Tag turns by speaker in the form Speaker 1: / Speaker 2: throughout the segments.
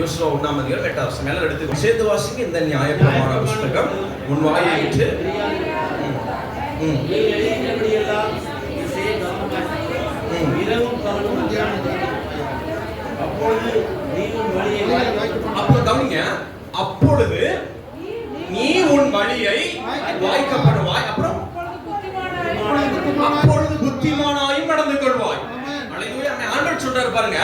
Speaker 1: யோசுவா 1:8 மேல எடுத்து சேர்த்து வாசிங்க. இந்த நியாயப்பிரமாண புத்தகம் உன் வாயை விட்டு அப்பொழுது நீ உன் வழியை வாய்க்கப்படுவாய், அப்புறம் அப்பொழுது புத்திமானாயும் நடந்து கொள்வாய். ஆண்டவர் சொல்றாரு பாருங்க.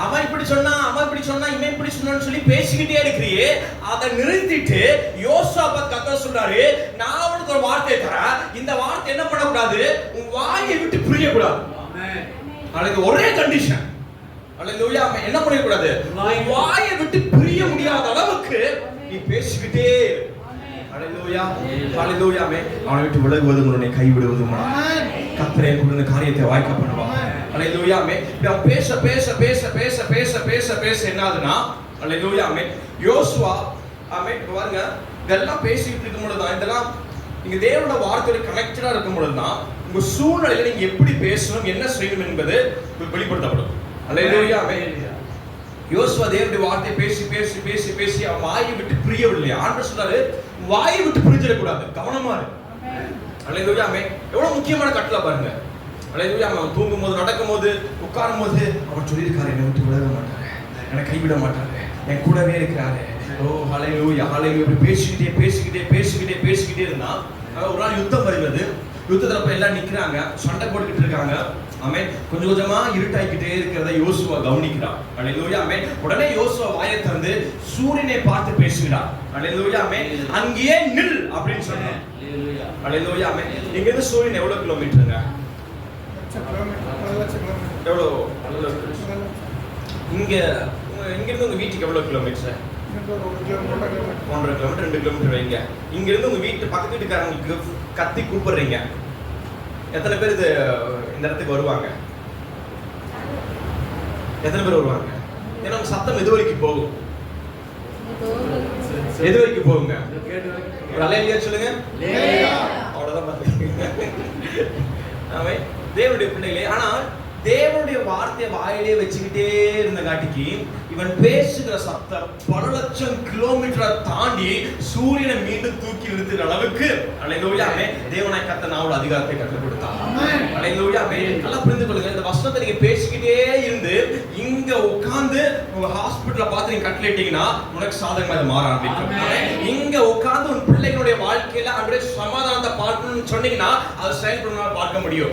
Speaker 1: அவன் இப்படி சொன்னா, அவன் இப்படி சொன்னா, இவன் இப்படி சொன்னான்னு சொல்லி பேசிக்கிட்டே இருக்கிறியே, அதை நிறுத்திட்டு யோசுவா கர்த்தர் சொல்றாரு, நான் உனக்கு ஒரு வார்த்தை தரேன். இந்த வார்த்தை என்ன பண்ணக்கூடாது, உன் வாயை விட்டு பிரியக்கூடாது. அதுக்கு ஒரே கண்டிஷன். அல்லேலூயா. என்ன பண்ணக்கூடாது, வாயை விட்டு பிரிய முடியாத அளவுக்கு நீ பேசிக்கிட்டே. அல்லேலூயா, அல்லேலூயா. அவனை விட்டு விலகுவதும் உன்னை கைவிடுவதும் கர்த்தரே கொடுத்த காரியத்தை வாய்க்க பண்ணுவான். அல்லேலூயா. அவன் பேச பேச பேச பேச பேச பேச பேச என்னதுன்னா, அல்லேலூயா, யோசுவா பாருங்க, இதெல்லாம் பேசிட்டு இருக்கும் பொழுதுதான், இதெல்லாம் நீங்க தேவனோட வார்த்தையோட கனெக்டடா இருக்கும் பொழுதுதான் உங்க சூழ்நிலையில நீங்க எப்படி பேசணும், என்ன செய்யணும் என்பது வெளிப்படுத்தப்படும். அல்லேலூயா. யோசுவா தேவனுடைய வார்த்தை பேசி பேசி பேசி பேசி அவன் வாயை விட்டு பிரியவில்லை. ஆண்டவர் சொல்றாரு, வாயை விட்டு பிரிஞ்சிடக்கூடாது, கவனமா இரு. அல்லேலூயா. எவ்வளவு முக்கியமான கட்டளை பாருங்க. அல்லேலூயா. அவன் தூங்கும் போது, நடக்கும் போது, உட்காரும் போது அவர் சொல்லியிருக்காரு, என்னை விட்டு விலக மாட்டாரு, என்னை கைவிட மாட்டாரு, என் கூடவே இருக்கிறாரு. ஓ ஹல்லேலூயா, ஹல்லேலூயா. இப்படி பேசிக்கிட்டே பேசிக்கிட்டே பேசிக்கிட்டே பேசிக்கிட்டே இருந்தா ஒரு நாள் யுத்தம் வருகிறது. யுத்தத்துல போய் எல்லாம் நிக்கிறாங்க, சண்டை போட்டுக்கிட்டு இருக்காங்க. கொஞ்சம் கொஞ்சமா இருட்டாய்கிட்டே இருக்கிறத யோசுவா கவனிக்கிறான். அல்லேலூயா. உடனே யோசுவா வாயை திறந்து சூரியனை பார்த்து பேசுகிறான். அல்லேலூயா. அங்கேயே நில் அப்படின்னு சொன்னான். அல்லேலூயா. இங்க இருந்து சூரியன் எவ்வளவு கிலோமீட்டருங்க? எவ்வளவு? இங்க இருந்து உங்க வீட்டுக்கு எவ்வளவு கிலோமீட்டர்? 1.5 கிலோமீட்டர், 2 கிலோமீட்டர் வைங்க. இங்க இருந்து உங்க வீட்டு பக்கத்து வீட்டுக்காரங்களுக்கு கத்தி கூப்பிடுறீங்க. எத்தனை பேர் இந்த இடத்துக்கு வருவாங்க? எத்தனை பேர் வருவாங்க? ஏன்னா சத்தம் எது வரைக்கும் போகும்? எது வரைக்கும் போகுங்க? ஒரு அல்லேலூயா சொல்லுங்க. அவ்வளவுதான் பாத்தீங்க. தேவனுடைய பிள்ளைகளே, ஆனால் தேவனுடைய வார்த்தையை வாயிலே வச்சுக்கிட்டே இருந்த காட்டிக்கு இவன் பேசுகிற சத்தம் பல லட்சம் கிலோமீட்டரை தாண்டி சூரியனை மீண்டும் தூக்கி நிறுத்துகிற அளவுக்கு அல்லேலூயா தேவனாய் கர்த்தர் நாவோட அதிகாரத்தை கற்றுக் கொடுத்தான். அல்லேலூயா. நல்லா புரிந்து கொள்ளுங்க. இந்த வசனத்தை நீங்க பேசிக்கிட்டே இருந்து இங்க உட்கார்ந்து உங்க ஹாஸ்பிட்டல்ல பார்த்து நீங்க கட்டளிட்டீங்கன்னா உனக்கு சாதகமா மாற ஆரம்பிக்கும். இங்க உட்கார்ந்து உன் பிள்ளைகளுடைய வாழ்க்கையில அப்படியே சமாதானத்தை பார்க்கணும்னு சொன்னீங்கன்னா அது செயல்படுறதுனால பார்க்க முடியும்.